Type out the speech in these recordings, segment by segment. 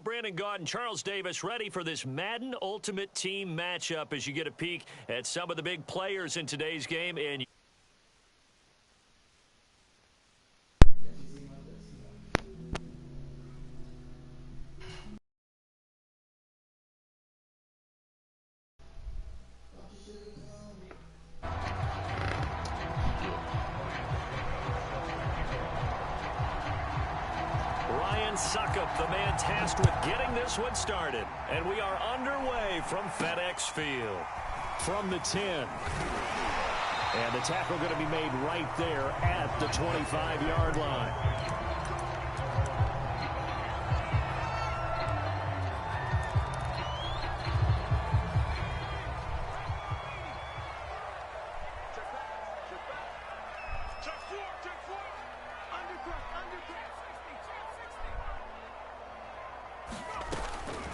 Brandon Gaudin, Charles Davis, ready for this Madden Ultimate Team matchup as you get a peek at some of the big players in today's game. And Suckup, the man tasked with getting this one started. And we are underway from FedEx Field. From the 10. And the tackle going to be made right there at the 25-yard line.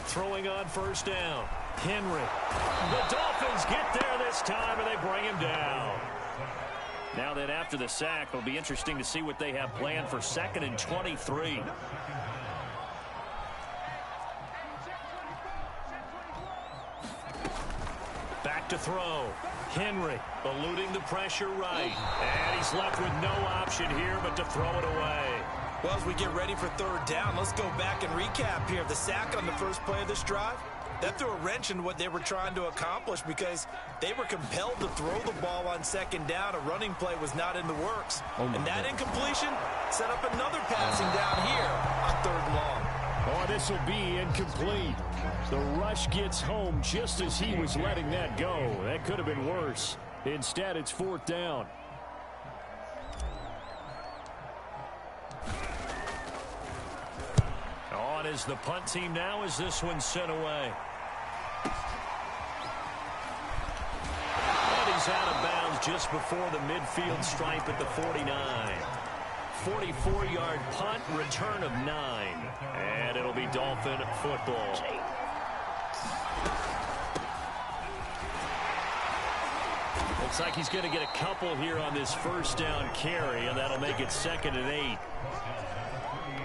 Throwing on first down. Henry. The Dolphins get there this time, and they bring him down. Now then, after the sack, it'll be interesting to see what they have planned for 2nd and 23. Back to throw. Henry eluding the pressure right. And he's left with no option here but to throw it away. Well, as we get ready for 3rd down, let's go back and recap here. The sack on the first play of this drive, that threw a wrench in what they were trying to accomplish because they were compelled to throw the ball on 2nd down. A running play was not in the works. And that incompletion set up another passing down here on 3rd and long. Oh, this will be incomplete. The rush gets home just as he was letting that go. That could have been worse. Instead, it's 4th down. On is the punt team now as this one's sent away. And he's out of bounds just before the midfield stripe at the 49. 44-yard punt, return of 9. And it'll be Dolphin football. Looks like he's going to get a couple here on this first down carry, and that'll make it 2nd and 8.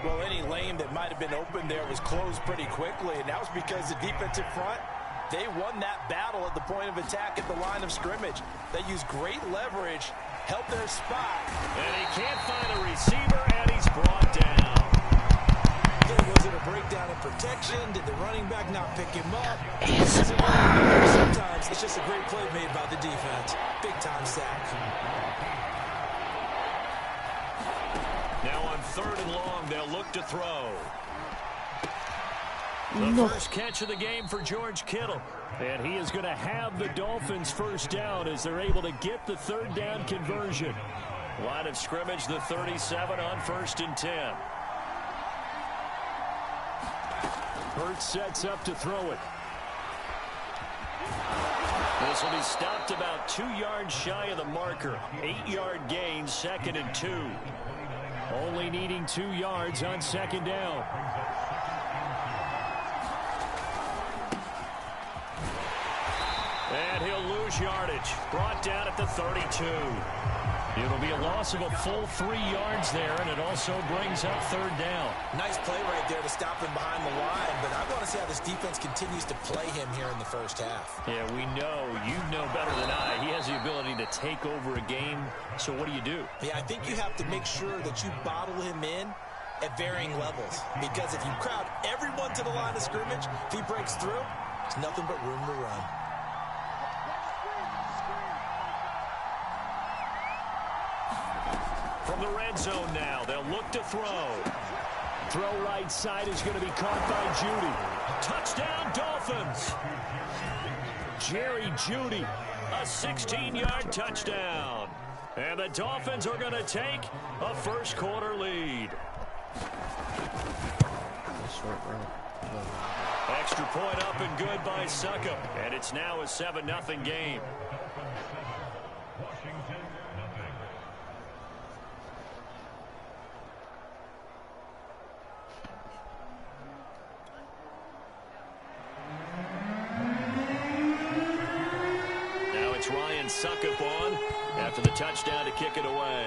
Well, any lane that might have been open there was closed pretty quickly, and that was because the defensive front, they won that battle at the point of attack at the line of scrimmage. They used great leverage, helped their spot. And he can't find a receiver, and he's brought down. Was it a breakdown in protection? Did the running back not pick him up? Sometimes it's just a great play made by the defense. Big-time sack. Now on 3rd and long, they'll look to throw. The first catch of the game for George Kittle. And he is going to have the Dolphins first down as they're able to get the 3rd down conversion. Line of scrimmage, the 37 on 1st and 10. Hurts sets up to throw it. This will be stopped about 2 yards shy of the marker. 8-yard gain, 2nd and 2. Only needing 2 yards on 2nd down. And he'll lose yardage. Brought down at the 32. It'll be a loss of a full 3 yards there, and it also brings up 3rd down. Nice play right there to stop him behind the line, but I want to see how this defense continues to play him here in the first half. Yeah, we know. You know better than I. He has the ability to take over a game, so what do? Yeah, I think you have to make sure that you bottle him in at varying levels, because if you crowd everyone to the line of scrimmage, if he breaks through, there's nothing but room to run. From the red zone now, they'll look to throw. Throw right side is going to be caught by Judy. Touchdown, Dolphins. Jerry Judy. A 16-yard touchdown. And the Dolphins are going to take a first quarter lead. Extra point up and good by Suckup. And it's now a 7-0 game. Suckup on after the touchdown to kick it away.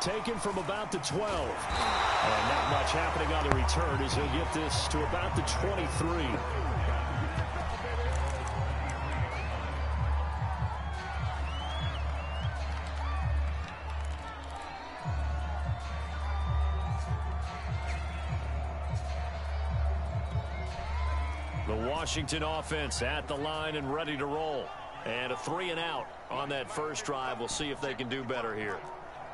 Taken from about the 12. And not much happening on the return as he'll get this to about the 23. The Washington offense at the line and ready to roll. And a 3-and-out on that first drive. We'll see if they can do better here.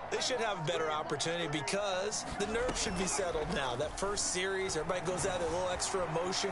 They should have a better opportunity because the nerves should be settled now. That first series, everybody goes out with a little extra emotion.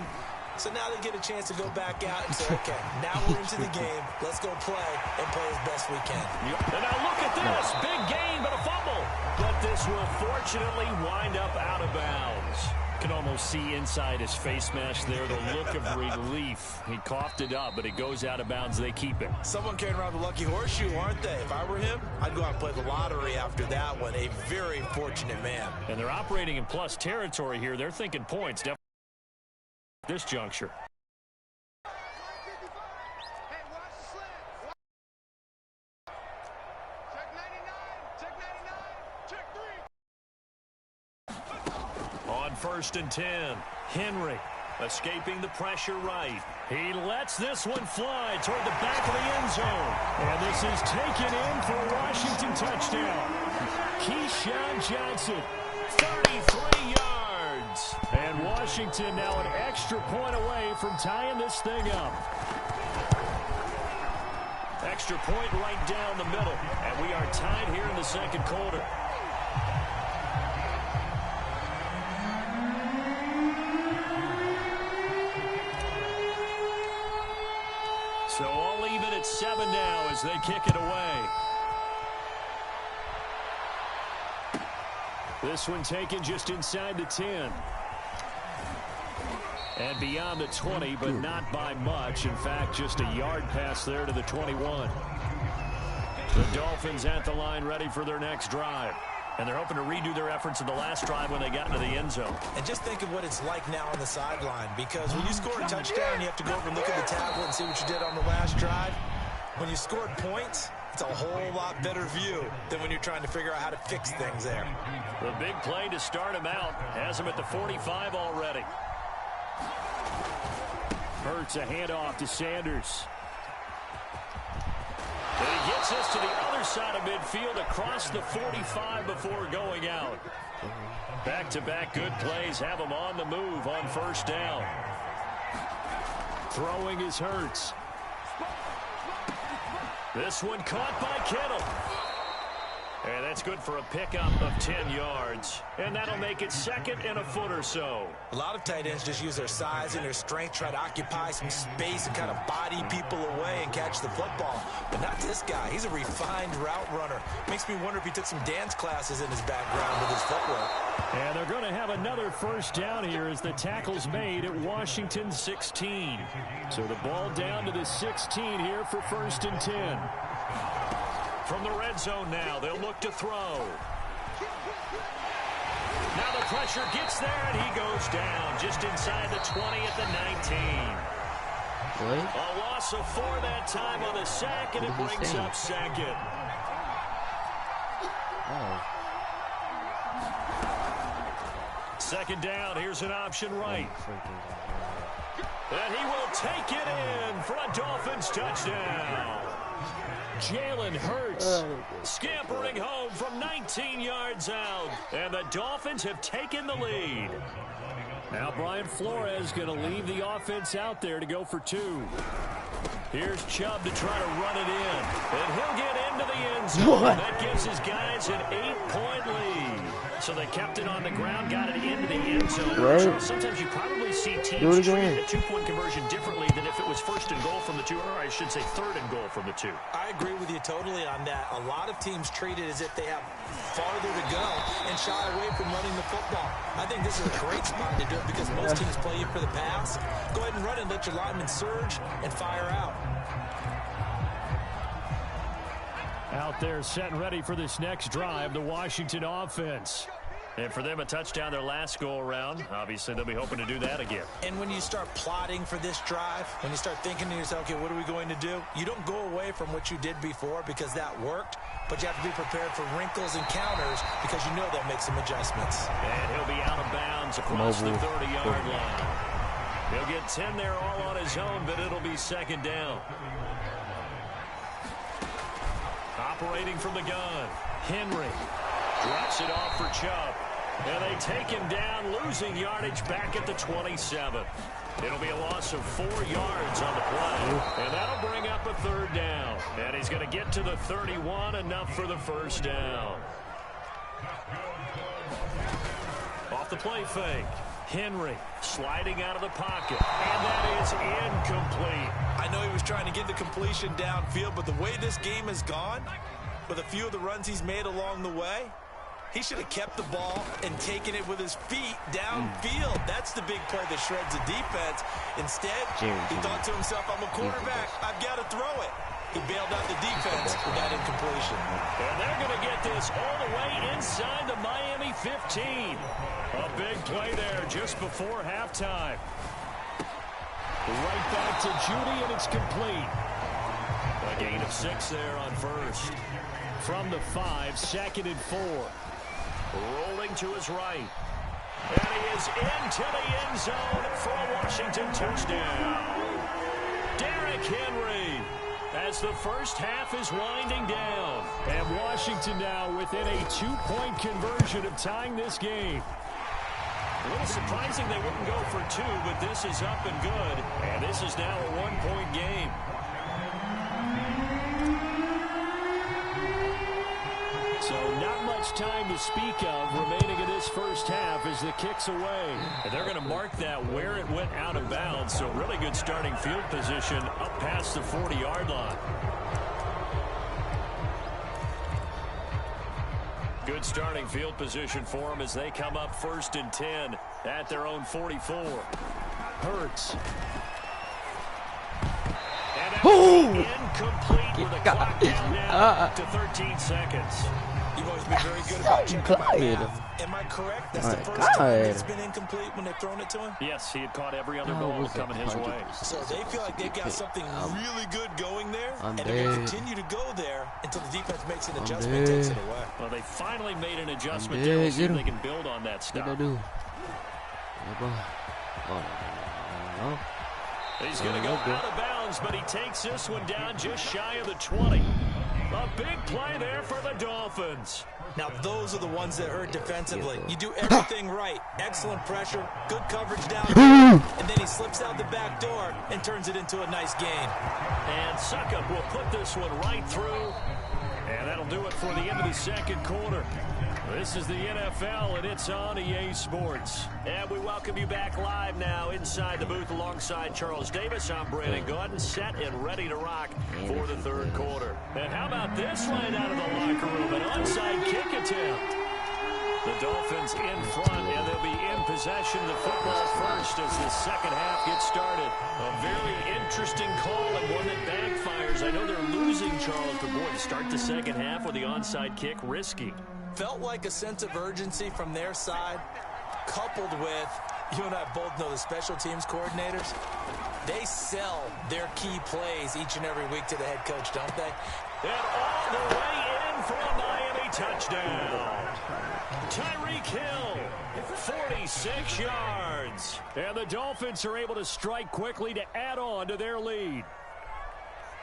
So now they get a chance to go back out and say, okay, now we're into the game. Let's go play and play as best we can. And now look at this. Big gain, but a fumble. But this will fortunately wind up out of bounds. Can almost see inside his face mask there the look of relief. He coughed it up, but it goes out of bounds. They keep it. Someone carrying around the lucky horseshoe, aren't they? If I were him, I'd go out and play the lottery after that one. A very fortunate man. And they're operating in plus territory here. They're thinking points. Definitely at this juncture. First and 10. Henry escaping the pressure right. He lets this one fly toward the back of the end zone. And this is taken in for a Washington touchdown. Keyshawn Johnson, 33 yards. And Washington now an extra point away from tying this thing up. Extra point right down the middle. And we are tied here in the second quarter. So all even at 7 now as they kick it away. This one taken just inside the 10. And beyond the 20, but not by much. In fact, just a yard pass there to the 21. The Dolphins at the line ready for their next drive. And they're hoping to redo their efforts in the last drive when they got into the end zone. And just think of what it's like now on the sideline. Because when you score a touchdown, you have to go over and look at the tablet and see what you did on the last drive. When you scored points, it's a whole lot better view than when you're trying to figure out how to fix things there. The big play to start him out has him at the 45 already. Hurts a handoff to Sanders. And he gets us to the other side of midfield across the 45 before going out. Back-to-back good plays have him on the move on first down. Throwing is Hurts. This one caught by Kittle. And that's good for a pickup of 10 yards. And that'll make it second and a foot or so. A lot of tight ends just use their size and their strength, try to occupy some space and kind of body people away and catch the football. But not this guy. He's a refined route runner. Makes me wonder if he took some dance classes in his background with his footwork. And they're going to have another first down here as the tackle's made at Washington 16. So the ball down to the 16 here for first and 10. From the red zone now, they'll look to throw. Now the pressure gets there, and he goes down just inside the 20 at the 19. What? A loss of 4 that time on the sack, and it brings up second. Oh. Second down, here's an option right. And he will take it in for a Dolphins touchdown. Jalen Hurts scampering home from 19 yards out. And the Dolphins have taken the lead. Now Brian Flores going to leave the offense out there to go for 2. Here's Chubb to try to run it in. And he'll get into the end zone. That gives his guys an 8-point lead. So they kept it on the ground, got it into the end zone. Right. Sometimes you probably see teams treat a 2-point conversion differently than if it was first and goal from the 2, or I should say third and goal from the 2. I agree with you totally on that. A lot of teams treat it as if they have farther to go and shy away from running the football. I think this is a great spot to do it because most teams play you for the pass. Go ahead and run it, let your linemen surge and fire out. Out there set and ready for this next drive, the Washington offense. And for them, a touchdown their last go-around. Obviously, they'll be hoping to do that again. And when you start plotting for this drive, when you start thinking to yourself, okay, what are we going to do? You don't go away from what you did before because that worked, but you have to be prepared for wrinkles and counters because you know they'll make some adjustments. And he'll be out of bounds across the 30-yard line. He'll get 10 there all on his own, but it'll be second down. Operating from the gun, Henry drops it off for Chubb. And they take him down, losing yardage back at the 27. It'll be a loss of 4 yards on the play. And that'll bring up a third down. And he's going to get to the 31, enough for the first down. Off the play fake. Henry sliding out of the pocket. And that is incomplete. I know he was trying to get the completion downfield, but the way this game has gone, with a few of the runs he's made along the way, he should have kept the ball and taken it with his feet downfield. That's the big play that shreds the defense. Instead, he thought to himself, I'm a quarterback. I've got to throw it. He bailed out the defense with that incompletion. And they're going to get this all the way inside the Miami 15. A big play there just before halftime. Right back to Judy, and it's complete. A gain of 6 there on first. From the 5, second and 4. Rolling to his right. And he is into the end zone for a Washington touchdown. Derrick Henry, as the first half is winding down. And Washington now within a 2-point conversion of tying this game. A little surprising they wouldn't go for 2, but this is up and good. And this is now a 1-point game. So not much time to speak of remaining in this first half as the kick's away. And they're going to mark that where it went out of bounds. So really good starting field position up past the 40-yard line. Good starting field position for them as they come up 1st and 10 at their own 44. Hurts. And that incomplete with a clock down now to 13 seconds. You've always been very good about checking my math. Am I correct? That's the first time it's been incomplete when they've thrown it to him? Yes, he had caught every other ball coming his way. So they feel like they've got something really good going there, and they're going to continue to go there until the defense makes an adjustment and takes it away. Well, they finally made an adjustment there. We'll see if they can build on that stuff. He's going to go out of bounds, but he takes this one down just shy of the 20. A big play there for the Dolphins. Now, those are the ones that hurt defensively. You do everything right. Excellent pressure, good coverage down there, and then he slips out the back door and turns it into a nice gain. And Suckup will put this one right through, and that'll do it for the end of the second quarter. This is the NFL, and it's on EA Sports. And we welcome you back live now inside the booth alongside Charles Davis. I'm Brandon Gordon, set and ready to rock for the third quarter. And how about this right out of the locker room? An onside kick attempt. The Dolphins in front, and they'll be in possession of the football first as the second half gets started. A very interesting call and one that backfires. I know they're losing, Charles, but boy, to start the second half with the onside kick, risky. Felt like a sense of urgency from their side, coupled with, you and I both know the special teams coordinators, they sell their key plays each and every week to the head coach, don't they? And all the way in for a Miami touchdown. Tyreek Hill, 46 yards. And the Dolphins are able to strike quickly to add on to their lead.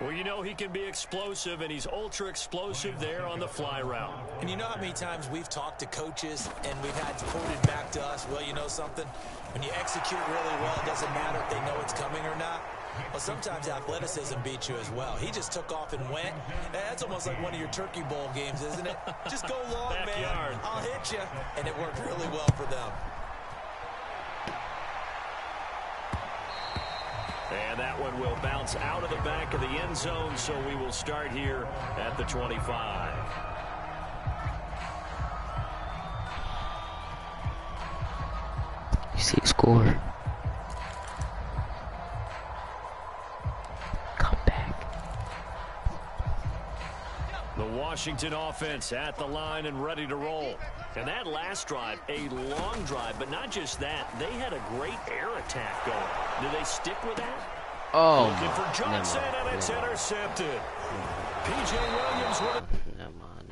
Well, you know he can be explosive, and he's ultra-explosive there on the fly route. And you know how many times we've talked to coaches and we've had quoted back to us, well, you know something? When you execute really well, it doesn't matter if they know it's coming or not. Well, sometimes athleticism beats you as well. He just took off and went. That's almost like one of your Turkey Bowl games, isn't it? Just go long, man. I'll hit you. And it worked really well for them. And that one will bounce out of the back of the end zone, so we will start here at the 25. You see a score. Come back. The Washington offense at the line and ready to roll. And that last drive, a long drive, but not just that. They had a great air attack going. Do they stick with that? Oh, looking for Johnson, and it's intercepted. P.J. Williams with it. Never mind.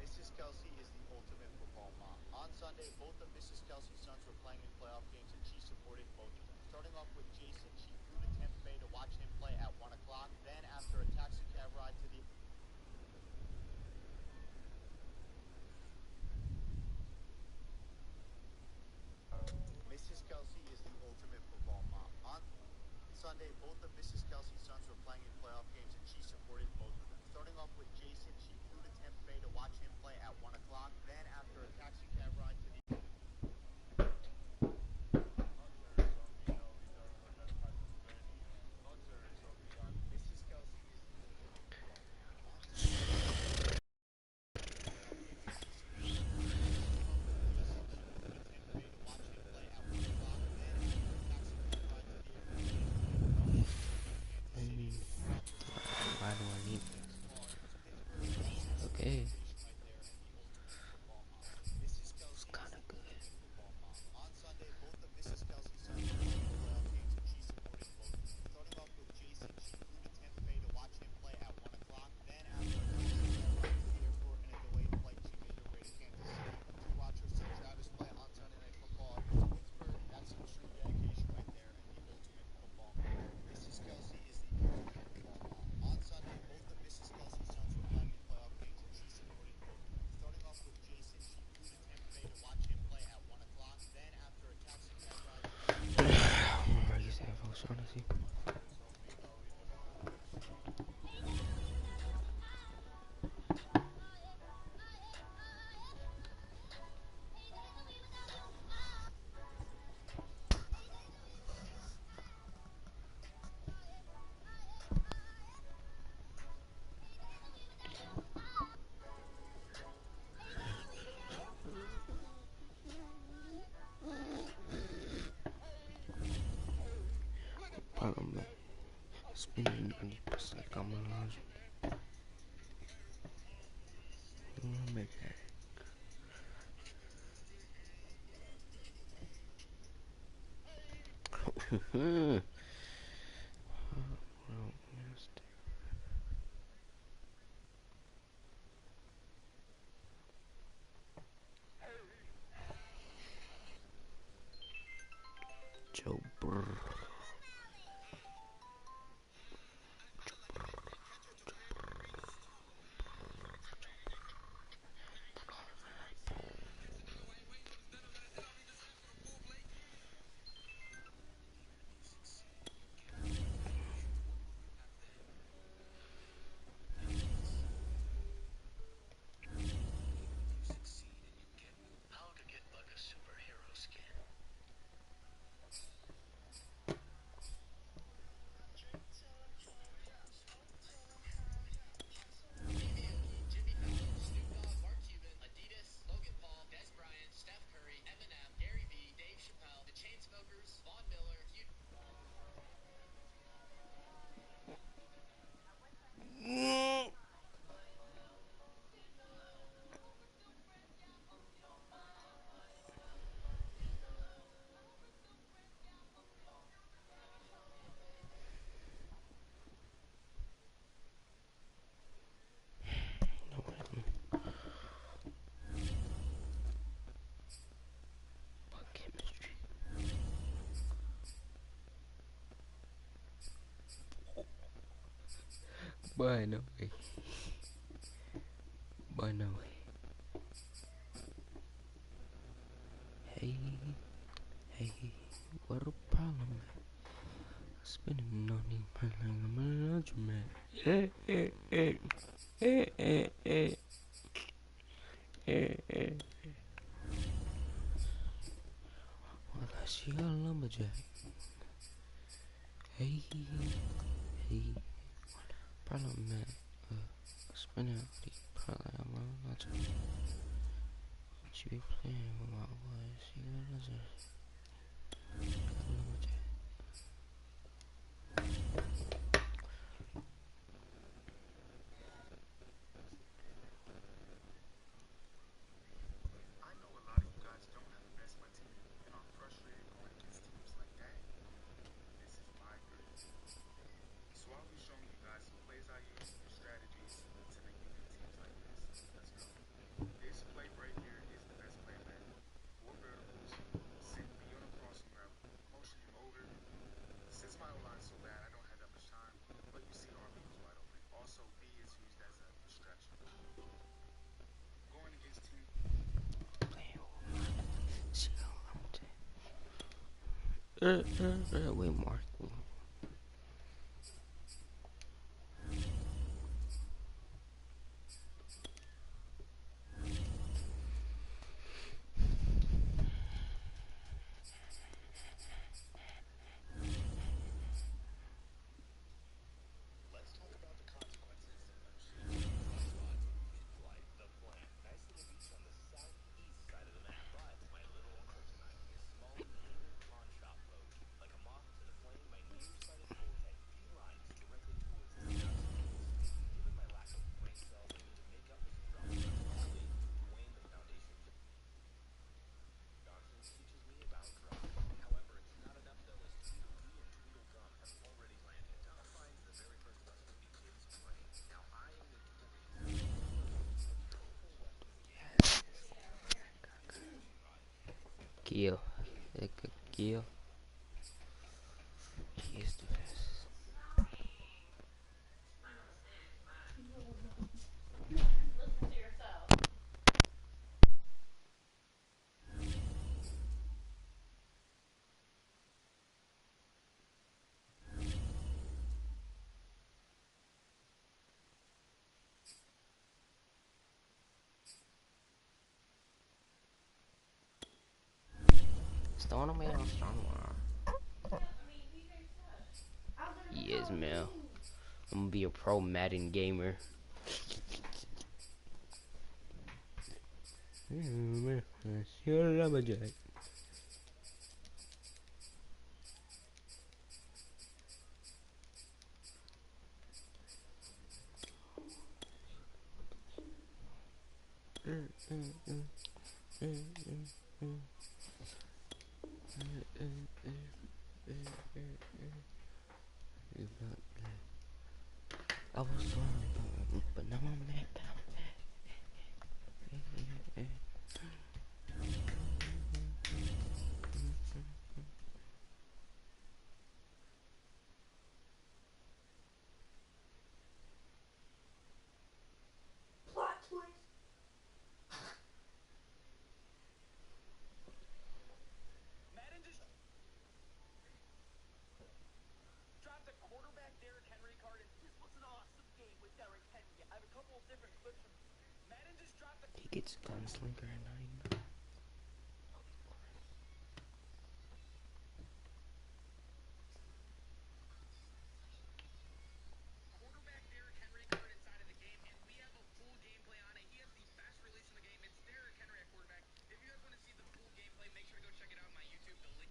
Mrs. Kelsey is the ultimate football mom. On Sunday, both of Mrs. Kelsey's sons were playing in playoff games, and she supported both of them. Starting off with Jason, she flew to Tampa Bay to watch him play at 1 o'clock. Then, after a taxi cab ride to the Mrs. Kelsey is the ultimate football mom. On Sunday, both of Mrs. Kelsey's sons were playing in playoff games, and she supported both of them. Starting off with Jason, she flew to Tampa Bay to watch him play at 1 o'clock. Then, after a taxi cab ride to the Mrs. Kelsey is the Why do I need this? Okay. It's kind of good. On Sunday, both of Mrs. Kelsey's sons were playing in playoff games, and she supported both of them. Starting off with Jason, she flew to Tampa Bay to watch him play at 1 o'clock. Then, after a taxi cab ride to the airport and a delayed flight, she made her way to Kansas City to watch her son Travis play on Sunday Night Football against Pittsburgh. That's some true dedication right there, and the ultimate football mom. Mrs. Kelsey is the ultimate football mom. On Sunday, both of Mrs. Kelsey's sons were playing in playoff games, and she supported both of them. Starting off with Jason, she flew to Tampa Bay to watch him play at 1 o'clock. Then, after a taxi cab ride Remember you said I was trying to see. Problem, man. Spinning money, just like I'm alive. Make that. Joe Burr. Boy, no way. Boy, no way. Hey, what a problem, man. Spending on these man. Well, that's your lumberjack. Hey. Problem, man. Spending on these problem, She be playing with my boys. She doesn't. Wait, Mark. Kill. Kill. He is the best. Stone me on strong. Yes, man. I'm gonna be a pro Madden gamer. I was sorry, but now I'm mad. Madden just dropped a quarterback Derrick Henry card. This was an awesome game with Derrick Henry. I have a couple of different clips from Madden just dropped a He gets gunslinger at 9. quarterback Derrick Henry card inside of the game, and we have a full gameplay on it. He has the fast release in the game. It's Derrick Henry at quarterback. If you guys want to see the full gameplay, make sure to go check it out on my YouTube. The link.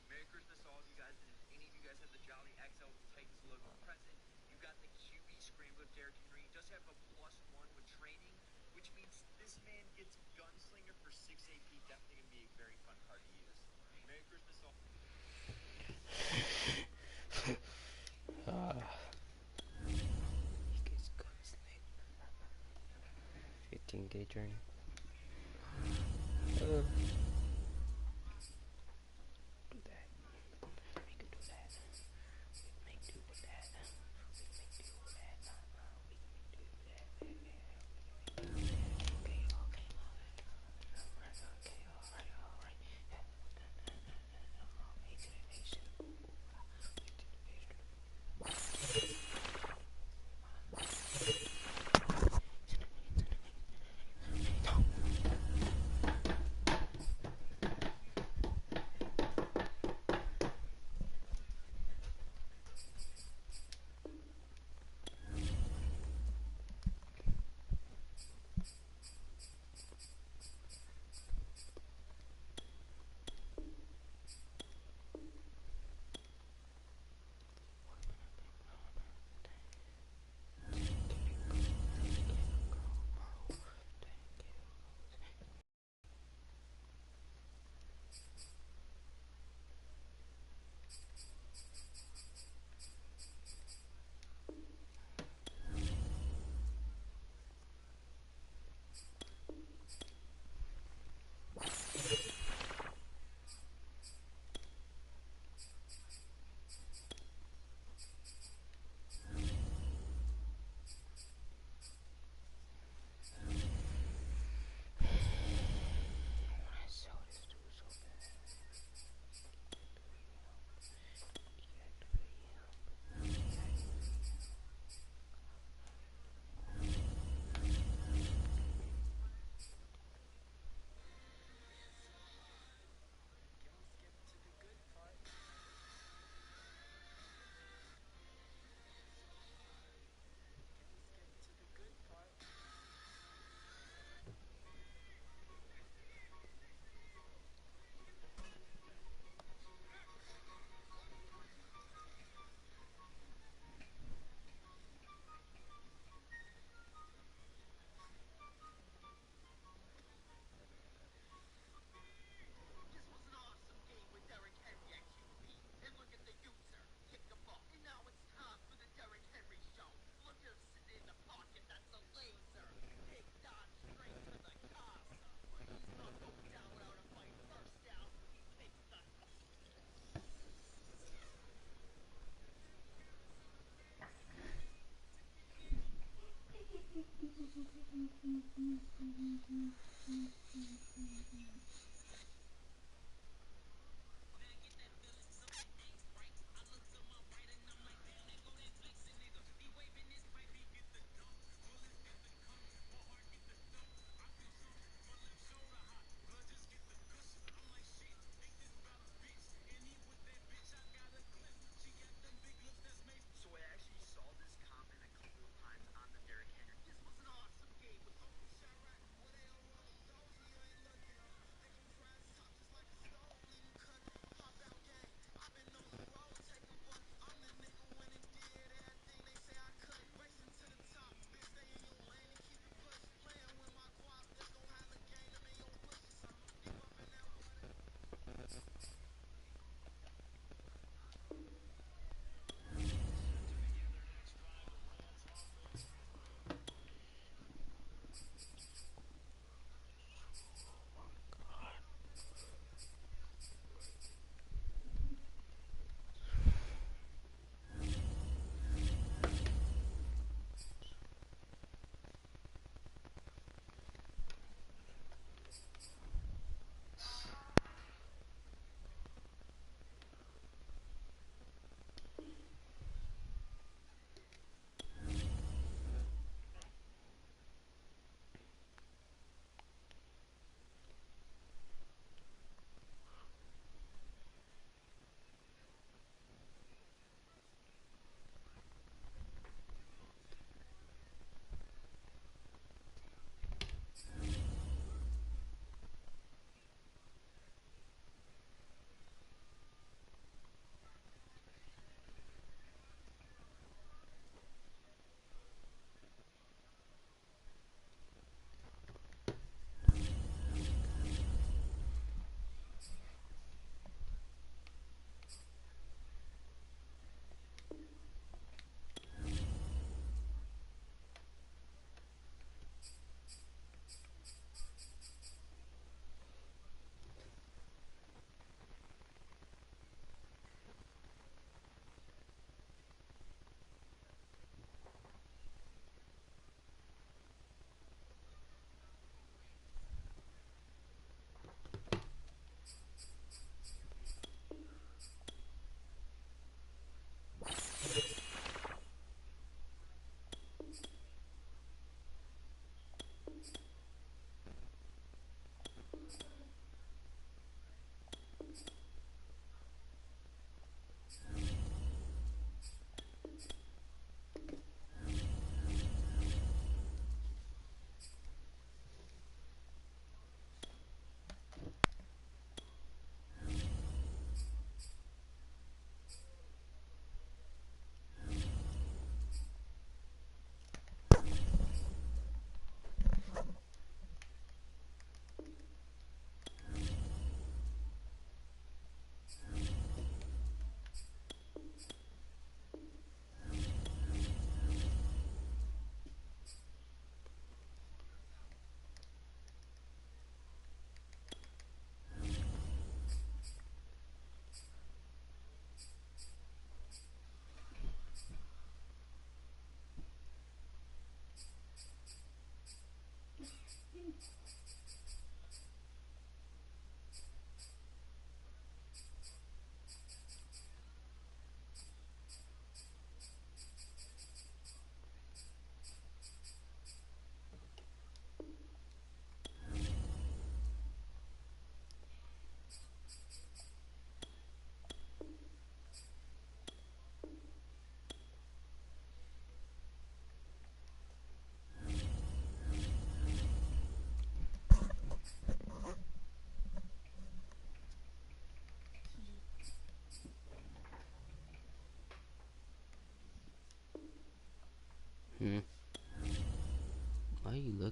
Merry Christmas to all of you guys, and if any of you guys have the Jolly XL Titans logo present, you got the QB scrambler of Derrick Henry. He does have a +1 with training, which means this man gets gunslinger for 6 AP. Definitely going to be a very fun card to use. Merry Christmas to all. He gets gunslinger. 15K journey. Do that. We can do that. We can make do with that. We can make do with that. We can make do with that. Okay. Alright.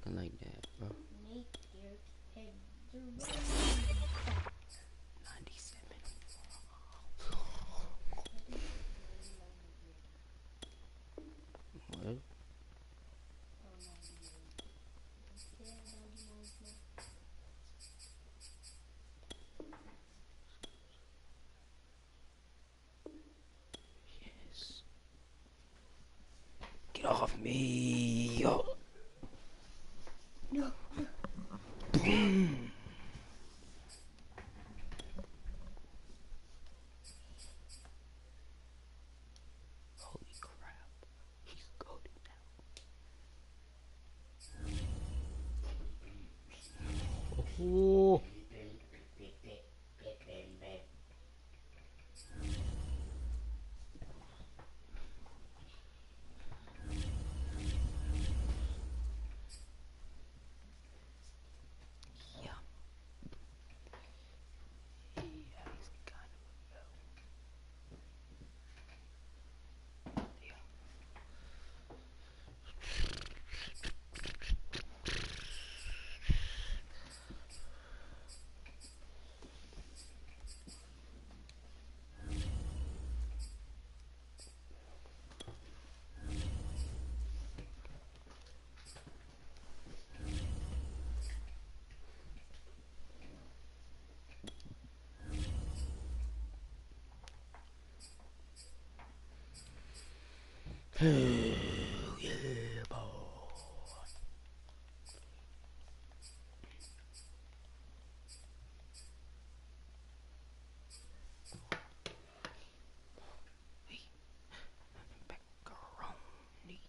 looking like that, bro. 97. What? Yes. Get off me. Yo. No. Boom. Holy crap. He's goaded now. Oh. Yeah. Yeah, he's kind of a bell. Yeah. Yeah, boy. Macaroni.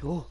Oh.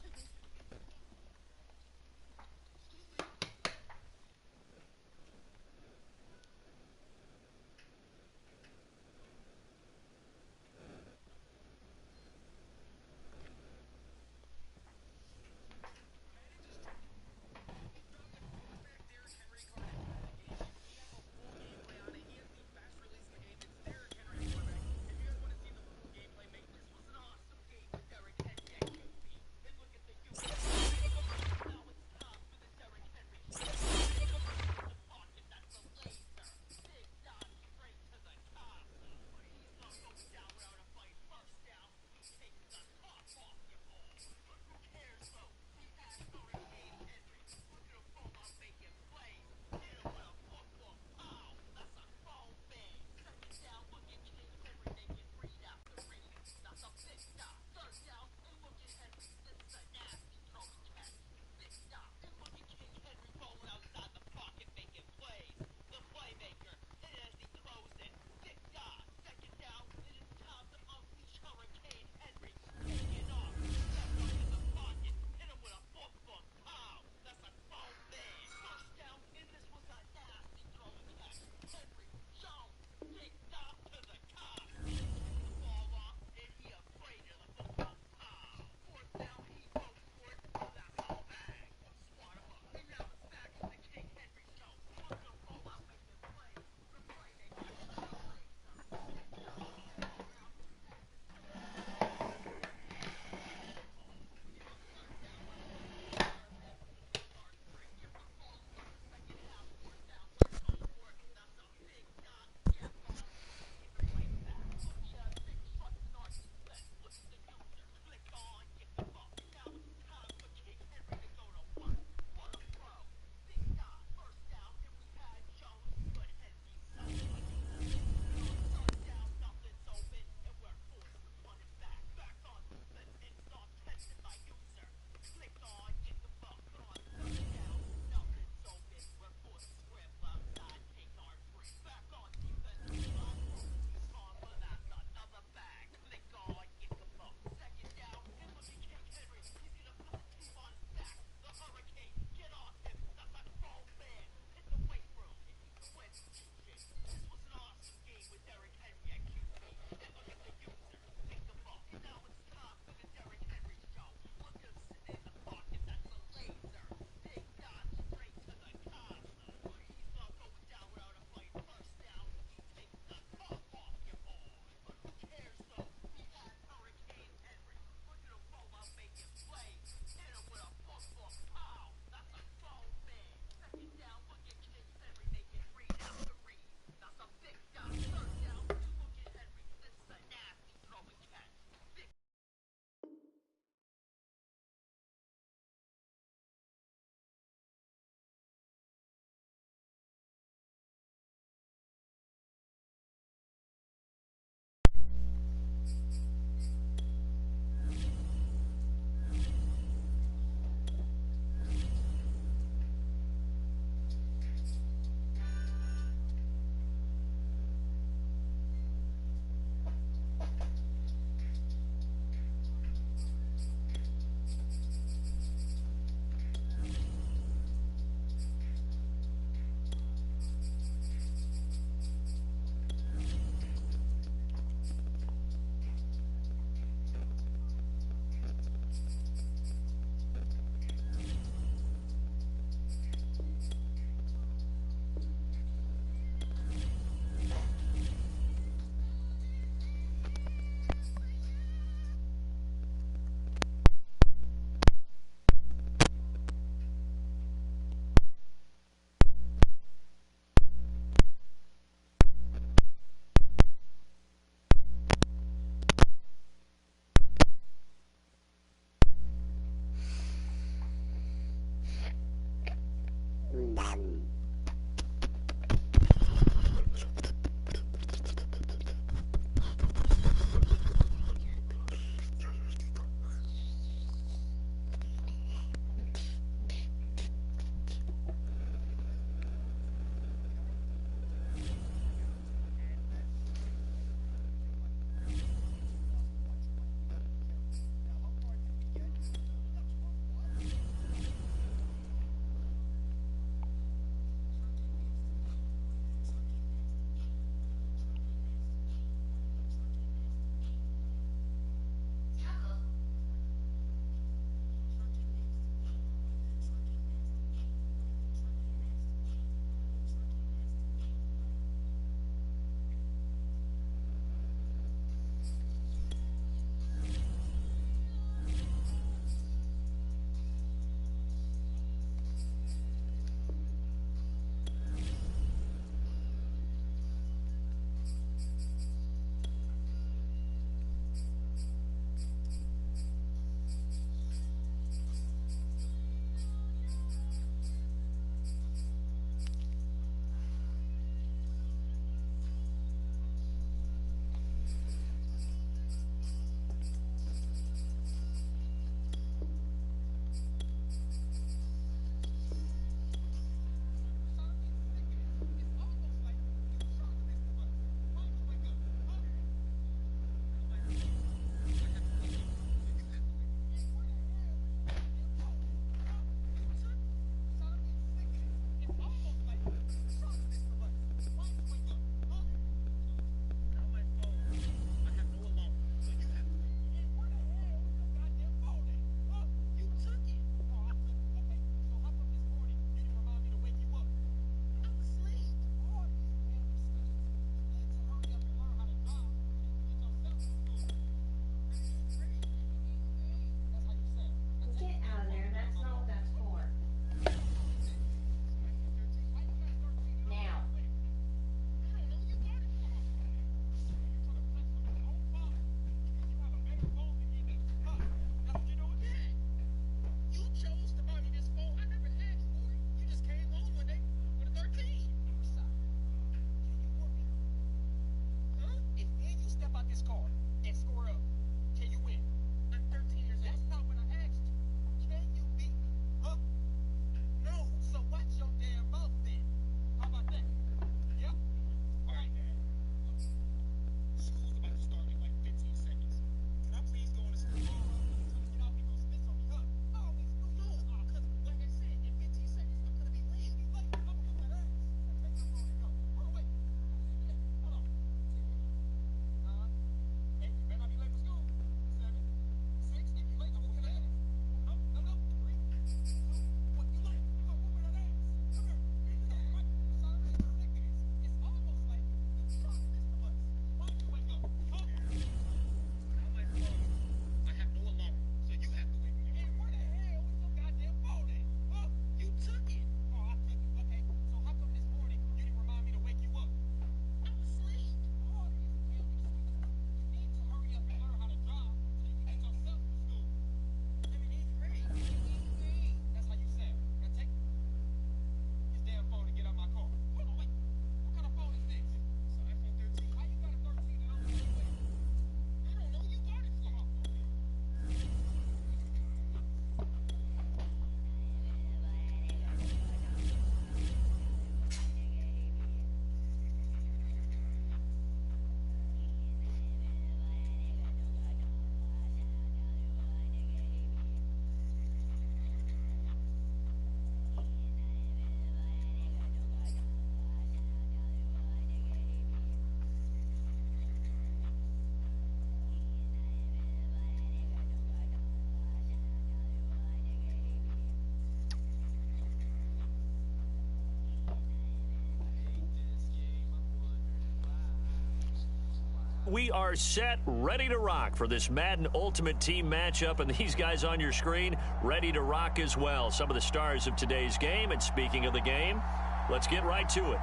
we are set, ready to rock for this Madden Ultimate Team matchup, and these guys on your screen ready to rock as well. Some of the stars of today's game, and speaking of the game, let's get right to it.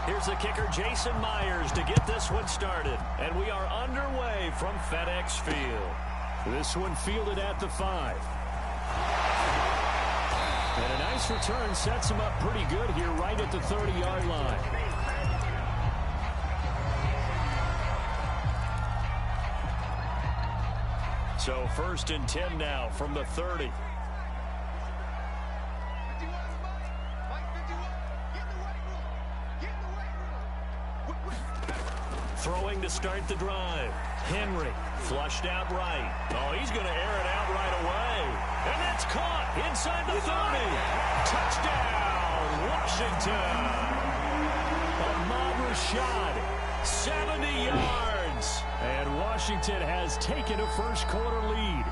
Here's the kicker, Jason Myers, to get this one started. And we are underway from FedEx Field. This one fielded at the 5. And a nice return sets him up pretty good here right at the 30-yard line. So 1st and 10 now from the 30. Throwing to start the drive. Henry flushed out right. Oh, he's going to air it out right away. And that's caught inside the 30. Touchdown, Washington. Ahmad Rashad, 70 yards. And Washington has taken a first quarter lead.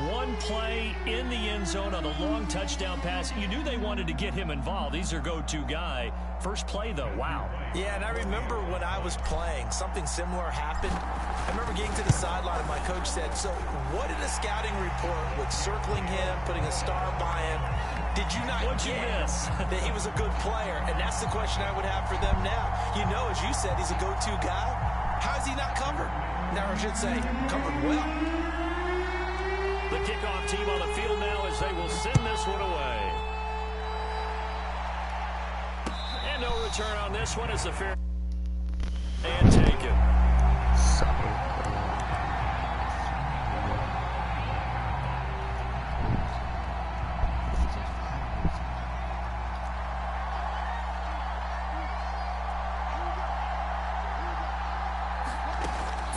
One play in the end zone on a long touchdown pass. You knew they wanted to get him involved. He's their go-to guy. First play, though, wow. Yeah, and I remember when I was playing, something similar happened. I remember getting to the sideline, and my coach said, so what did a scouting report with circling him, putting a star by him, did you not get that he was a good player? And that's the question I would have for them now. You know, as you said, he's a go-to guy. How is he not covered? Now, I should say, covered well. The kickoff team on the field now as they will send this one away. And no return on this one as the fair and taken.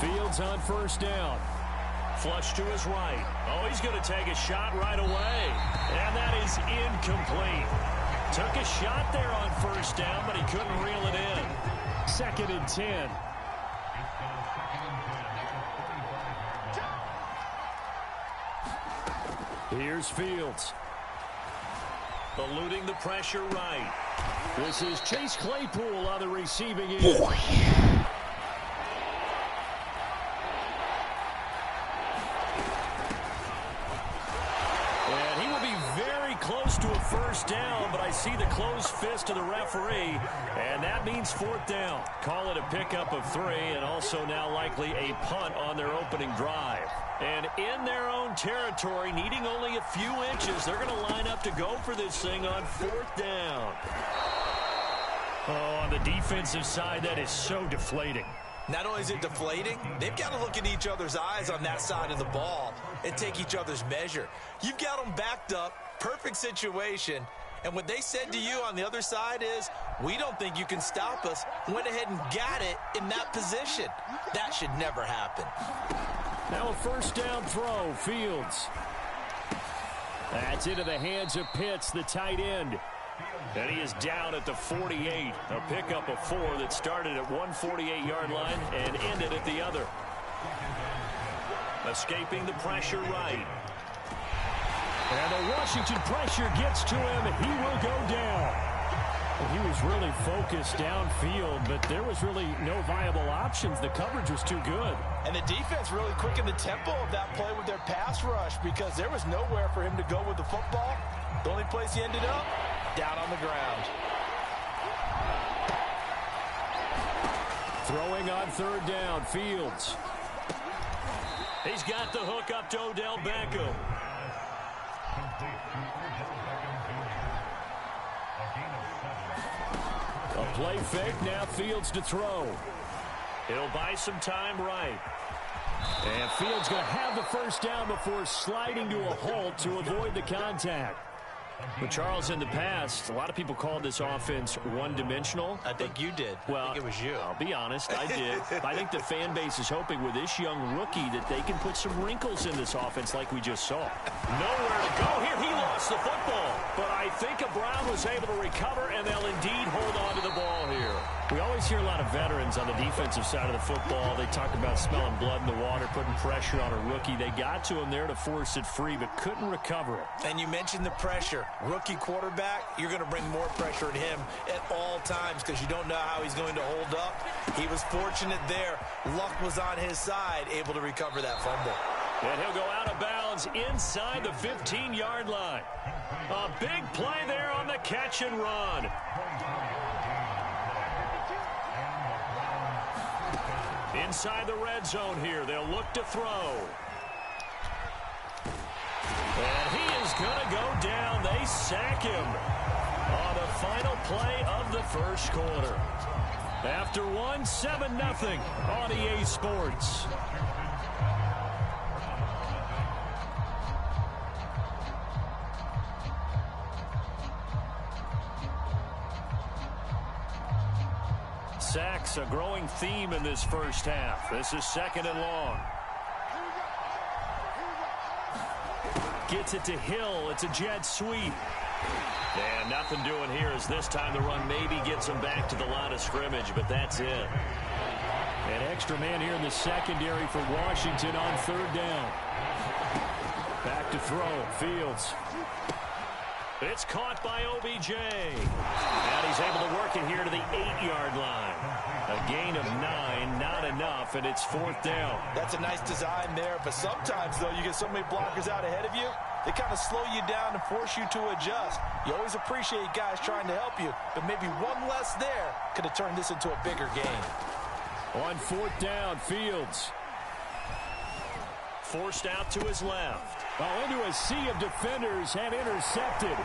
Fields on 1st down. Flush to his right. Oh, he's going to take a shot right away. And that is incomplete. Took a shot there on 1st down, but he couldn't reel it in. 2nd and 10. Here's Fields. Eluding the pressure right. This is Chase Claypool on the receiving end. Close to a 1st down, but I see the closed fist of the referee, and that means 4th down. Call it a pickup of 3, and also now likely a punt on their opening drive. And in their own territory, needing only a few inches, they're going to line up to go for this thing on 4th down. Oh, on the defensive side, that is so deflating. Not only is it deflating, they've got to look in each other's eyes on that side of the ball and take each other's measure. You've got them backed up, perfect situation, and what they said to you on the other side is, we don't think you can stop us. Went ahead and got it in that position. That should never happen. Now a 1st down throw, Fields. That's into the hands of Pitts, the tight end. And he is down at the 48. A pickup of 4 that started at one 48-yard line and ended at the other. Escaping the pressure right. And the Washington pressure gets to him. He will go down. He was really focused downfield, but there was really no viable options. The coverage was too good. And the defense really quickened the tempo of that play with their pass rush because there was nowhere for him to go with the football. The only place he ended up, down on the ground. Throwing on 3rd down, Fields. He's got the hook up to Odell Beckham. A play fake, now Fields to throw. He'll buy some time right. And Fields going to have the 1st down before sliding to a halt to avoid the contact. But Charles, in the past, a lot of people called this offense one-dimensional. I think you did. Well, I think it was you. I'll be honest, I did. I think the fan base is hoping with this young rookie that they can put some wrinkles in this offense like we just saw. Nowhere to go here. He lost the football. But I think Brown was able to recover, and they'll indeed hold on to the ball here. We always hear a lot of veterans on the defensive side of the football. They talk about smelling blood in the water, putting pressure on a rookie. They got to him there to force it free, but couldn't recover it. And you mentioned the pressure. Rookie quarterback, you're going to bring more pressure at him at all times because you don't know how he's going to hold up. He was fortunate there. Luck was on his side, able to recover that fumble. And he'll go out of bounds inside the 15-yard line. A big play there on the catch and run. Inside the red zone here, they'll look to throw. And he is going to go down. They sack him on the final play of the first quarter. After 7-0 on EA Sports. Sacks, a growing theme in this first half. This is 2nd and long. Gets it to Hill. It's a jet sweep. And nothing doing here as this time the run maybe gets him back to the line of scrimmage, but that's it. An extra man here in the secondary for Washington on 3rd down. Back to throw. Fields. It's caught by OBJ. And he's able to work it here to the 8-yard line. A gain of 9, not enough, and it's 4th down. That's a nice design there, but sometimes, though, you get so many blockers out ahead of you, they kind of slow you down and force you to adjust. You always appreciate guys trying to help you, but maybe one less there could have turned this into a bigger game. On 4th down, Fields. Forced out to his left. Into a sea of defenders and intercepted.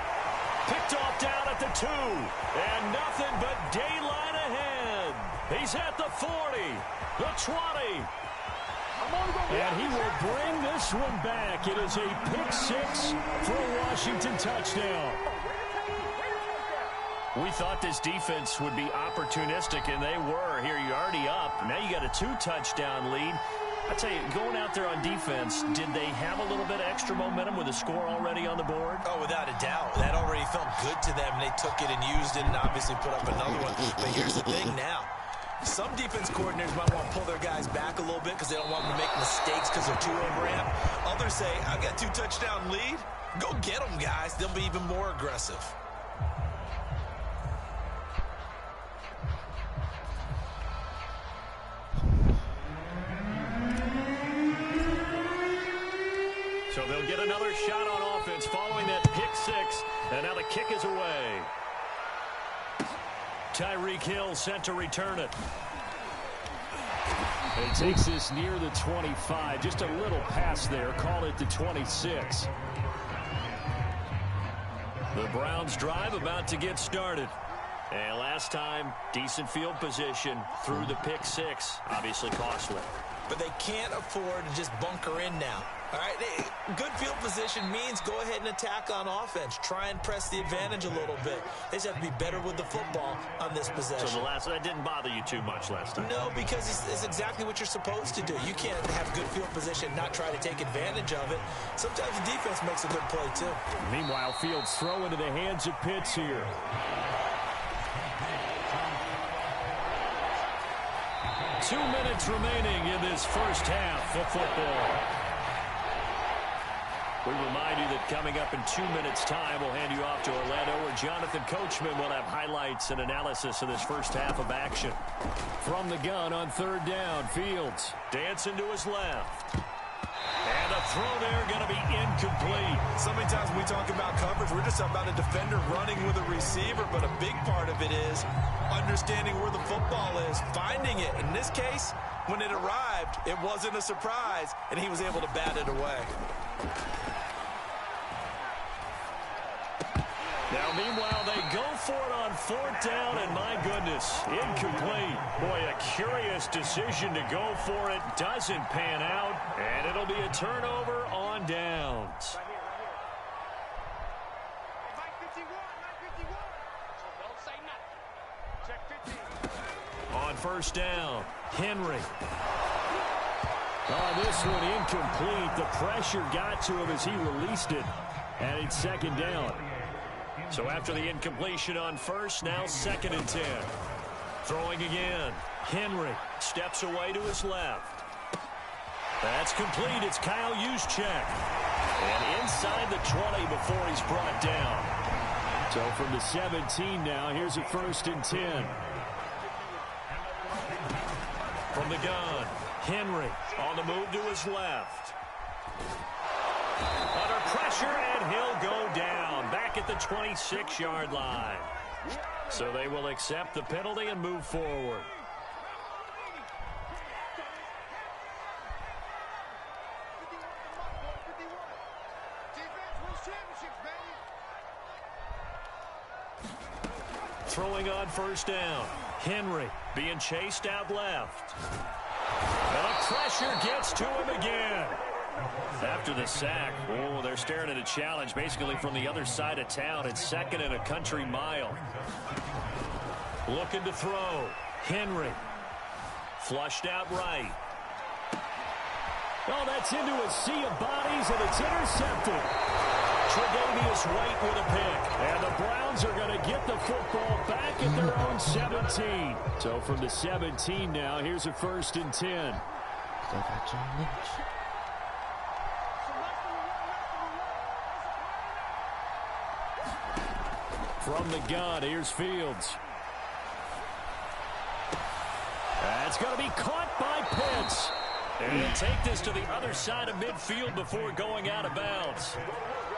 Picked off down at the 2. And nothing but daylight ahead. He's at the 40, the 20. And he will bring this one back. It is a pick 6 for a Washington touchdown. We thought this defense would be opportunistic, and they were. Here, you're already up. Now you got a 2-touchdown lead. I tell you, going out there on defense, did they have a little bit of extra momentum with a score already on the board? Oh, without a doubt. That already felt good to them. They took it and used it and obviously put up another one. But here's the thing now. Some defense coordinators might want to pull their guys back a little bit because they don't want them to make mistakes because they're too overamped. Others say, I've got 2-touchdown lead. Go get them, guys. They'll be even more aggressive. So they'll get another shot on offense following that pick 6. And now the kick is away. Tyreek Hill sent to return it. It takes this near the 25. Just a little pass there. Call it the 26. The Browns drive about to get started. And last time, decent field position through the pick 6. Obviously costly. But they can't afford to just bunker in now. All right, good field position means go ahead and attack on offense. Try and press the advantage a little bit. They just have to be better with the football on this possession. So that didn't bother you too much last time? No, because it's exactly what you're supposed to do. You can't have good field position and not try to take advantage of it. Sometimes the defense makes a good play, too. Meanwhile, Fields throw into the hands of Pitts here. Two minutes remaining in this first half of football. We remind you that coming up in 2 minutes' time, we'll hand you off to Orlando, where Jonathan Coachman will have highlights and analysis of this first half of action. From the gun on 3rd down, Fields dancing to his left. And a throw there going to be incomplete. So many times when we talk about coverage, we're just about a defender running with a receiver, but a big part of it is understanding where the football is, finding it. In this case, when it arrived, it wasn't a surprise, and he was able to bat it away. Now, meanwhile, they go for it on 4th down, and my goodness, incomplete. Boy, a curious decision to go for it. Doesn't pan out, and it'll be a turnover on downs. On 1st down, Henry. Oh, this one incomplete. The pressure got to him as he released it, and it's 2nd down. So after the incompletion on 1st, now 2nd and 10. Throwing again. Henry steps away to his left. That's complete. It's Kyle Juszczyk. And inside the 20 before he's brought down. So from the 17 now, here's a 1st and 10. From the gun, Henry on the move to his left. Under pressure, and he'll go down. Back at the 26-yard line. So they will accept the penalty and move forward. Throwing on 1st down. Henry being chased out left. The pressure gets to him again. After the sack, oh, they're staring at a challenge basically from the other side of town. It's 2nd and a country mile. Looking to throw. Henry. Flushed out right. Oh, that's into a sea of bodies, and it's intercepted. Tre'Davious White with a pick. And the Browns are going to get the football back at their own 17. So from the 17 now, here's a 1st and 10. Still got John Lynch. From the gun, here's Fields. That's going to be caught by Pitts. And he'll take this to the other side of midfield before going out of bounds.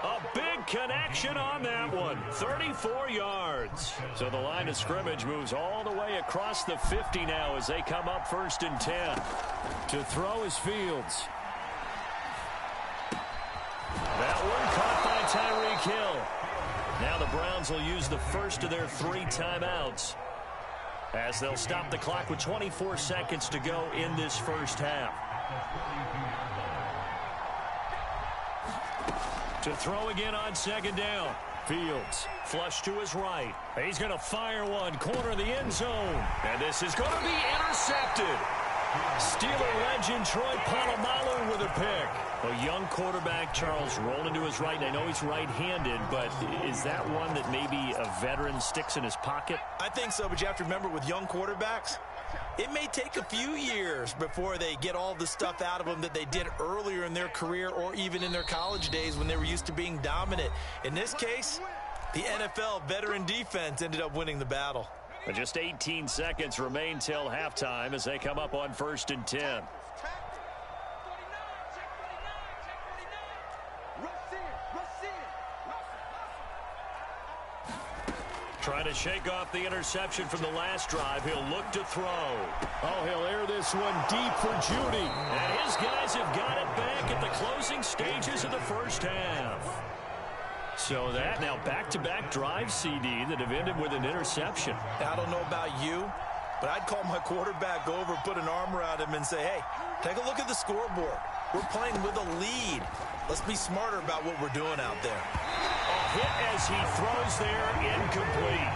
A big connection on that one. 34 yards. So the line of scrimmage moves all the way across the 50 now as they come up 1st and 10. To throw is Fields. That one caught by Tyreek Hill. Now the Browns will use the first of their 3 timeouts as they'll stop the clock with 24 seconds to go in this first half. To throw again on 2nd down. Fields flush to his right. He's going to fire one, corner of the end zone. And this is going to be intercepted. Steeler legend Troy Polamalu with a pick. A young quarterback, Charles, rolling to his right. And I know he's right-handed, but is that one that maybe a veteran sticks in his pocket? I think so, but you have to remember with young quarterbacks, it may take a few years before they get all the stuff out of them that they did earlier in their career or even in their college days when they were used to being dominant. In this case, the NFL veteran defense ended up winning the battle. But just 18 seconds remain till halftime as they come up on 1st and 10. Trying to shake off the interception from the last drive. He'll look to throw. Oh, he'll air this one deep for Judy. And his guys have got it back at the closing stages of the first half. So that now back-to-back drive, CD, that have ended with an interception. I don't know about you, but I'd call my quarterback over, put an arm around him, and say, hey, take a look at the scoreboard. We're playing with a lead. Let's be smarter about what we're doing out there. A hit as he throws there, incomplete.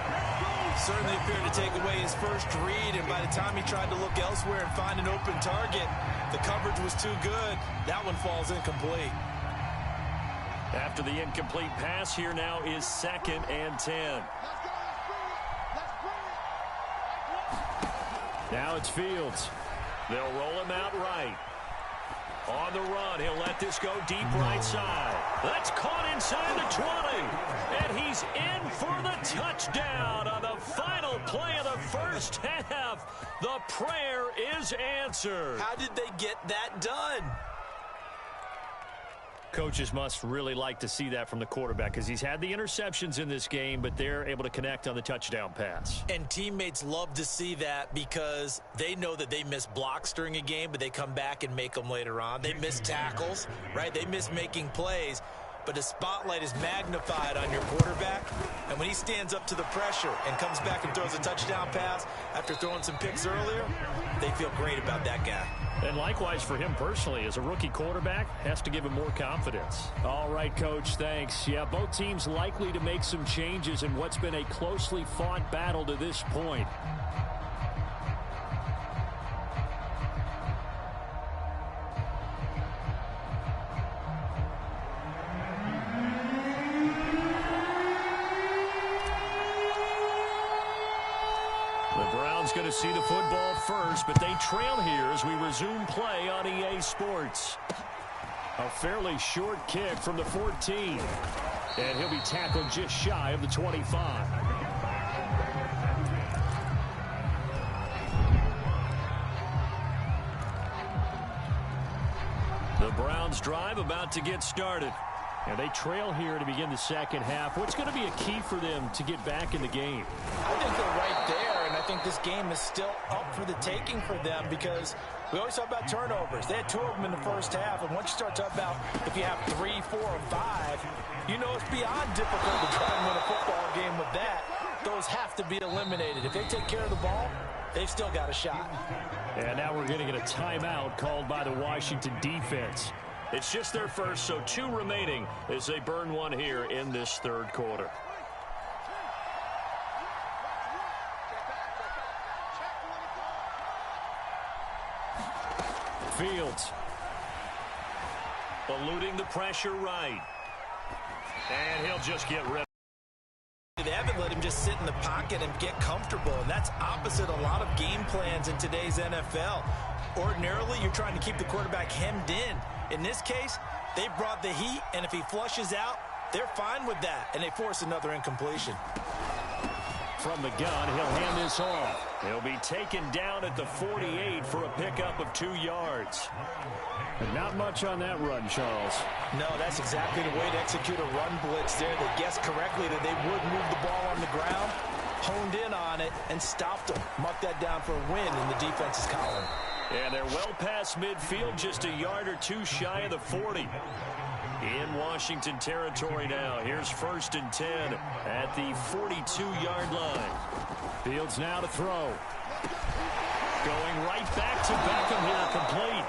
Certainly appeared to take away his first read, and by the time he tried to look elsewhere and find an open target, the coverage was too good. That one falls incomplete. After the incomplete pass, here now is 2nd and 10. Now it's Fields. They'll roll him out right. On the run, he'll let this go deep right side. That's caught inside the 20. And he's in for the touchdown on the final play of the first half. The prayer is answered. How did they get that done? Coaches must really like to see that from the quarterback because he's had the interceptions in this game, but they're able to connect on the touchdown pass. And teammates love to see that because they know that they miss blocks during a game, but they come back and make them later on. They miss tackles, right? They miss making plays. But the spotlight is magnified on your quarterback. And when he stands up to the pressure and comes back and throws a touchdown pass after throwing some picks earlier, they feel great about that guy. And likewise for him personally, as a rookie quarterback, has to give him more confidence. All right, Coach, thanks. Yeah, both teams likely to make some changes in what's been a closely fought battle to this point. Browns going to see the football first, but they trail here as we resume play on EA Sports. A fairly short kick from the 14. And he'll be tackled just shy of the 25. The Browns drive about to get started. And they trail here to begin the second half. What's going to be a key for them to get back in the game? I think they're right there, and I think this game is still up for the taking for them because we always talk about turnovers. They had 2 of them in the first half, and once you start talking about if you have 3, 4, or 5, you know it's beyond difficult to try and win a football game with that. Those have to be eliminated. If they take care of the ball, they've still got a shot. And now we're going to get a timeout called by the Washington defense. It's just their first, so 2 remaining as they burn one here in this third quarter. Fields. Eluding the pressure right. And he'll just get rid of it. They haven't let him just sit in the pocket and get comfortable, and that's opposite a lot of game plans in today's NFL. Ordinarily, you're trying to keep the quarterback hemmed in. In this case, they brought the heat, and if he flushes out, they're fine with that, and they force another incompletion. From the gun, he'll hand this off. He'll be taken down at the 48 for a pickup of 2 yards. And not much on that run, Charles. No, that's exactly the way to execute a run blitz there. They guessed correctly that they would move the ball on the ground, honed in on it, and stopped them. Mark that down for a win in the defense's column. And they're well past midfield, just a yard or 2 shy of the 40. In Washington territory now. Here's 1st and 10 at the 42-yard line. Fields now to throw. Going right back to Beckham here, complete.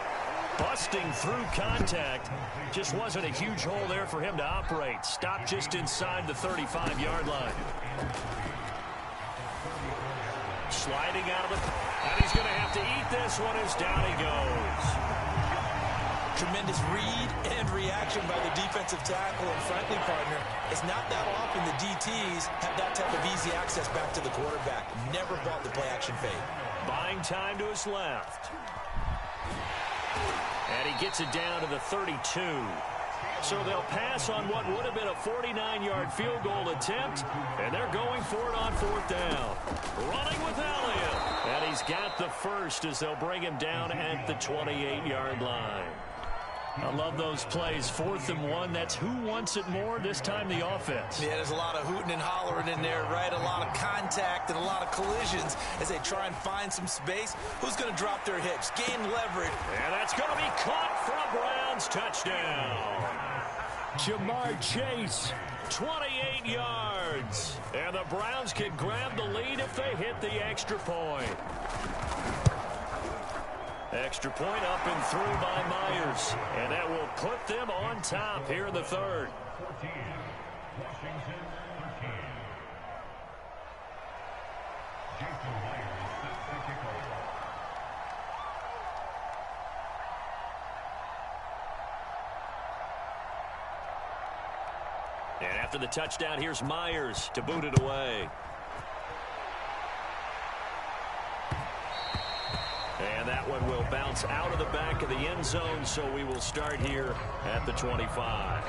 Busting through contact. Just wasn't a huge hole there for him to operate. Stopped just inside the 35-yard line. Sliding out of it. And he's going to have to eat this one as down he goes. Tremendous read and reaction by the defensive tackle, and frankly, partner, it's not that often the DTs have that type of easy access back to the quarterback. Never bought the play-action fade. Buying time to his left. And he gets it down to the 32. So they'll pass on what would have been a 49-yard field goal attempt, and they're going for it on 4th down. Running with Elliott. And he's got the first as they'll bring him down at the 28-yard line. I love those plays. 4th and 1. That's who wants it more, this time the offense. Yeah, there's a lot of hooting and hollering in there, right? A lot of contact and a lot of collisions as they try and find some space. Who's going to drop their hips? Gain leverage. And that's going to be caught for a Browns touchdown. Jamar Chase. 28 yards. And the Browns can grab the lead if they hit the extra point. Extra point up and through by Myers. And that will put them on top here in the third. And after the touchdown, here's Myers to boot it away. And that one will bounce out of the back of the end zone, so we will start here at the 25.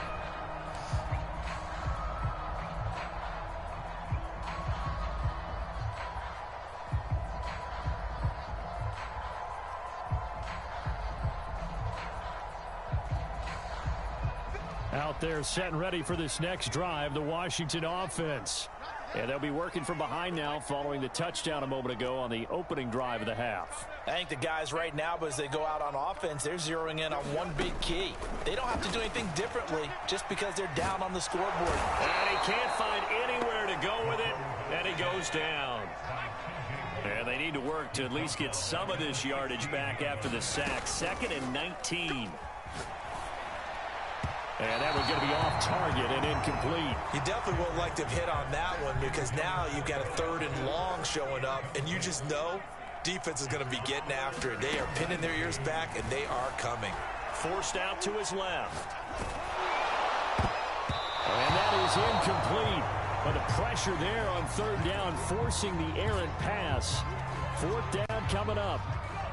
Out there set and ready for this next drive, the Washington offense. And they'll be working from behind now following the touchdown a moment ago on the opening drive of the half. I think the guys right now, but as they go out on offense, they're zeroing in on one big key. They don't have to do anything differently just because they're down on the scoreboard. And he can't find anywhere to go with it, and he goes down. And they need to work to at least get some of this yardage back after the sack. 2nd and 19. And that was going to be off target and incomplete. You definitely would like to have hit on that one because now you've got a 3rd and long showing up, and you just know defense is going to be getting after it. They are pinning their ears back, and they are coming. Forced out to his left. And that is incomplete. But the pressure there on 3rd down, forcing the errant pass. Fourth down coming up.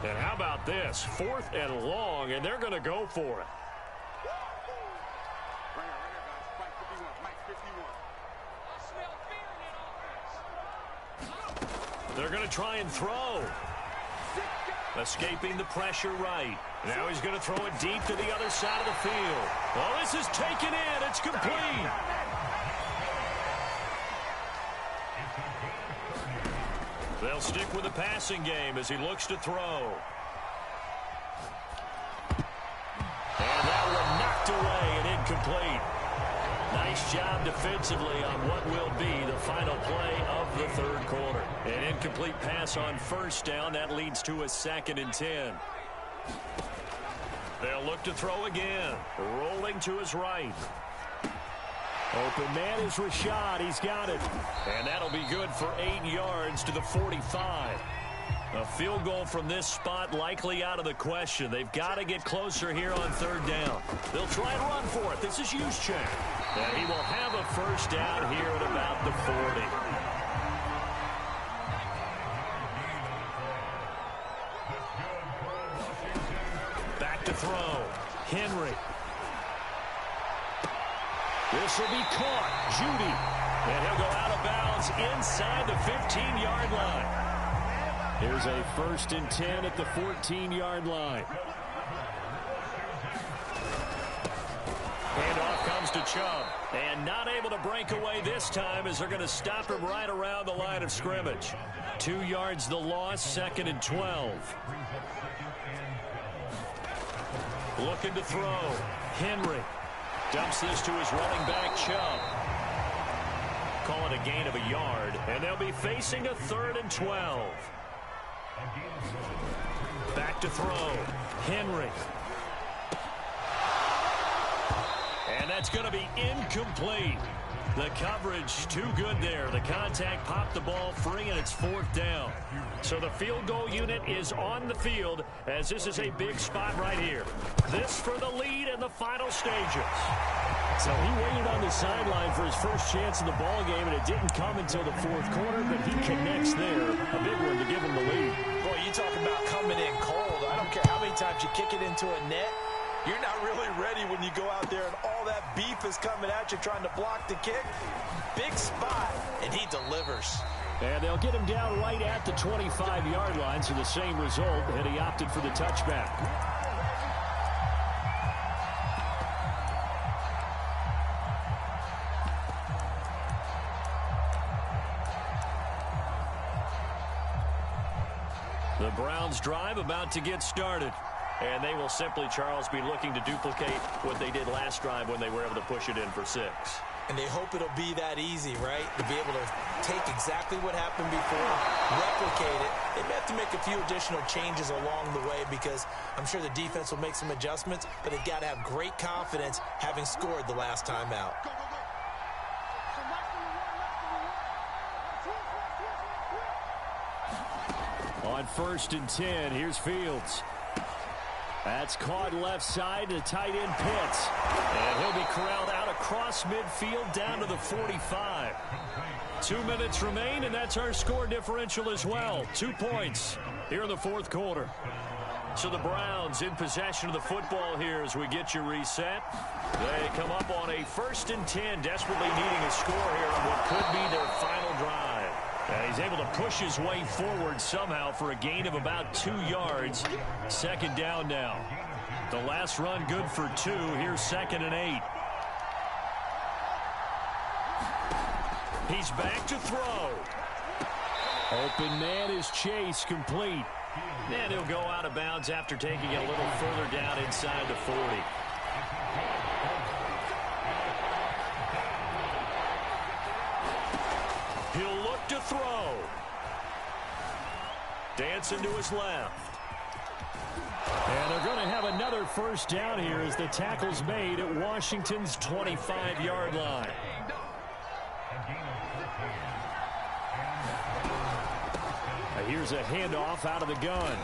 And how about this? 4th and long, and they're going to go for it. They're going to try and throw. Escaping the pressure right. Now he's going to throw it deep to the other side of the field. Oh, this is taken in. It's complete. They'll stick with the passing game as he looks to throw. And that one knocked away and incomplete. Nice job defensively on what will be the final play of the third quarter. An incomplete pass on first down. That leads to a 2nd and 10. They'll look to throw again. Rolling to his right. Open man is Rashad. He's got it. And that'll be good for 8 yards to the 45. A field goal from this spot likely out of the question. They've got to get closer here on 3rd down. They'll try and run for it. This is Juszczyk. And he will have a first down here at about the 40. Back to throw. Henry. This will be caught. Judy. And he'll go out of bounds inside the 15-yard line. Here's a 1st and 10 at the 14-yard line. Handoff comes to Chubb. And not able to break away this time as they're going to stop him right around the line of scrimmage. 2 yards the loss, 2nd and 12. Looking to throw. Henry dumps this to his running back, Chubb. Call it a gain of a yard. And they'll be facing a 3rd and 12. Back to throw. Henry. And that's going to be incomplete. The coverage too good there. The contact popped the ball free, and it's 4th down. So the field goal unit is on the field as this is a big spot right here. This for the lead in the final stages. So he waited on the sideline for his first chance in the ball game, and it didn't come until the 4th quarter, but he connects there. A big one to give him the lead. Boy, you talk about coming in cold. I don't care how many times you kick it into a net. You're not really ready when you go out there and all that beef is coming at you trying to block the kick. Big spot, and he delivers. And they'll get him down right at the 25-yard line, so the same result, and he opted for the touchback. The Browns drive about to get started. And they will simply, Charles, be looking to duplicate what they did last drive when they were able to push it in for 6. And they hope it'll be that easy, right? To be able to take exactly what happened before, replicate it. They may have to make a few additional changes along the way because I'm sure the defense will make some adjustments, but they've got to have great confidence having scored the last time out. On 1st and 10, here's Fields. That's caught left side to tight end Pitts. And he'll be corralled out across midfield down to the 45. 2 minutes remain, and that's our score differential as well. 2 points here in the 4th quarter. So the Browns in possession of the football here as we get you reset. They come up on a 1st and 10, desperately needing a score here on what could be their final drive. And he's able to push his way forward somehow for a gain of about 2 yards. 2nd down now. The last run good for 2. Here's 2nd and 8. He's back to throw. Open man is Chase, complete. And he'll go out of bounds after taking it a little further down inside the 40. He'll look to throw. Dancing to his left. And they're going to have another 1st down here as the tackle's made at Washington's 25-yard line. Here's a handoff out of the gun.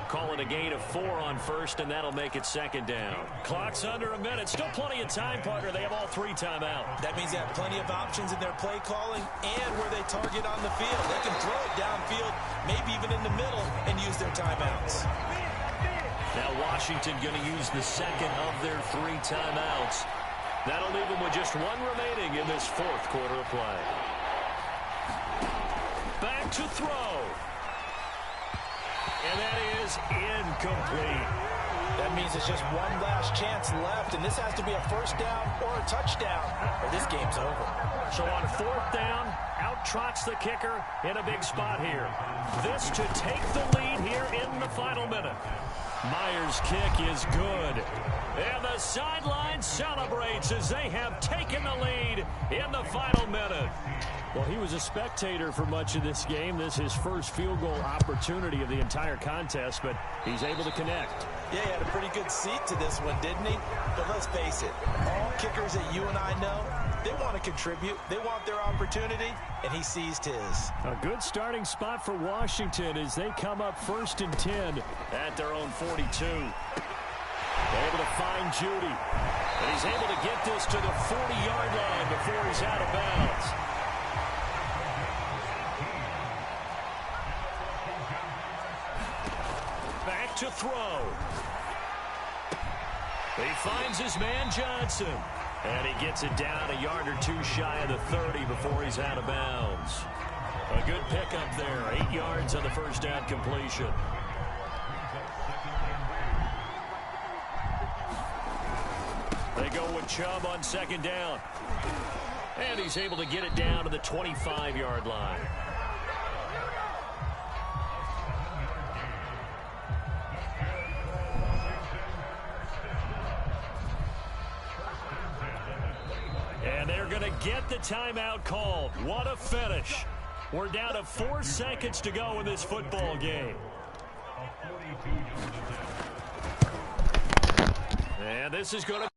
Call it a gain of 4 on first, and that'll make it second down. Clock's under a minute. Still plenty of time, partner. They have all 3 timeouts. That means they have plenty of options in their play calling and where they target on the field. They can throw it downfield, maybe even in the middle, and use their timeouts. Now Washington going to use the second of their 3 timeouts. That'll leave them with just 1 remaining in this 4th quarter of play. Back to throw. And that is incomplete. That means it's just one last chance left, and this has to be a first down or a touchdown, or this game's over. So on 4th down, out trots the kicker in a big spot here. This to take the lead here in the final minute. Myers' kick is good. And the sideline celebrates as they have taken the lead in the final minute. Well, he was a spectator for much of this game. This is his first field goal opportunity of the entire contest, but he's able to connect. Yeah, he had a pretty good seat to this one, didn't he? But let's face it, all kickers that you and I know, they want to contribute. They want their opportunity, and he seized his. A good starting spot for Washington as they come up 1st and 10 at their own 42. Able to find Judy. And he's able to get this to the 40-yard line before he's out of bounds. Back to throw. He finds his man Johnson. And he gets it down a yard or 2 shy of the 30 before he's out of bounds. A good pickup there. 8 yards on the first down completion. They go with Chubb on 2nd down. And he's able to get it down to the 25-yard line. And they're going to get the timeout called. What a finish. We're down to 4 seconds to go in this football game. And this is going to